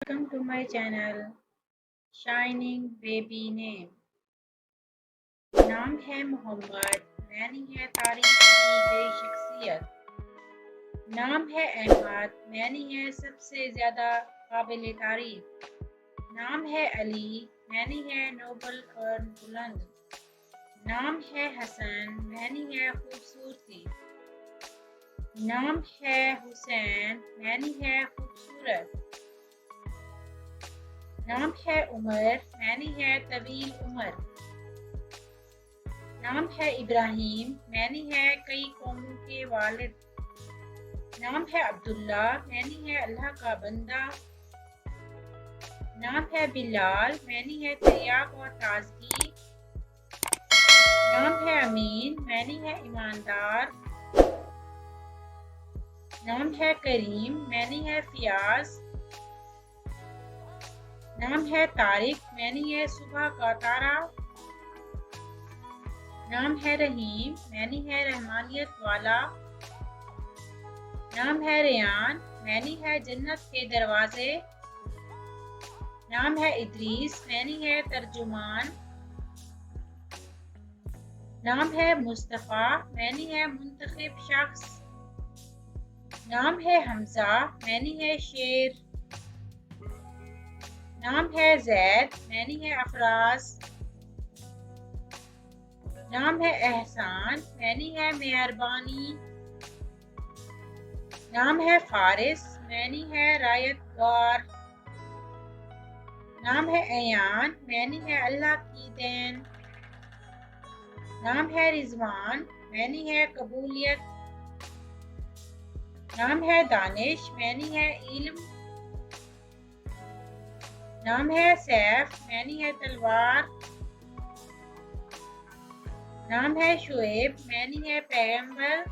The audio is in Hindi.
Welcome to my channel Shining Baby Name। नाम है मोहम्मद, मैं नहीं है तारीफ की गई शख्सियत। नाम है अहमद, मैं नहीं है सबसे ज्यादा काबिल तारीफ। नाम है अली, मैं नहीं है नोबल और बुलंद। नाम है हसन, मैं नहीं है खूबसूरती। नाम है हुसैन, मैं नहीं है खूबसूरत। नाम है उमर, मैं नहीं है तवील उमर। नाम है इब्राहिम, मैं नहीं है कई कौमों के वालिद। नाम है अब्दुल्ला, मैं नहीं है अल्लाह का बंदा। नाम है बिलाल, मैं नहीं है तिरयाक और ताजगी। नाम है अमीन, मैं नहीं है ईमानदार। नाम है करीम, मैं नहीं है फियाज। नाम है तारिक, मैं नहीं है सुबह का तारा। नाम है रहीम, मैं नहीं है रहमानियत वाला। नाम है रेयान, मैं नहीं है जन्नत के दरवाजे। नाम है इदरीस, मैं नहीं है तर्जुमान। नाम है मुस्तफ़ा, मैं नहीं है मुंतखब शख्स। नाम है हमजा, मैं नहीं है शेर। नाम है जैद, मैं नहीं है अफराज। नाम है एहसान, मैं नहीं है मेहरबानी। नाम है फारिस, मैं नहीं है रायतगार। नाम है अयान, मैं नहीं है अल्लाह की देन। नाम है रिजवान, मैं नहीं है कबूलियत। नाम है दानिश, मैं नहीं है इल्म। नाम है सैफ, मैं नहीं है तलवार। नाम है शुएब, मैं नहीं है पैगंबर।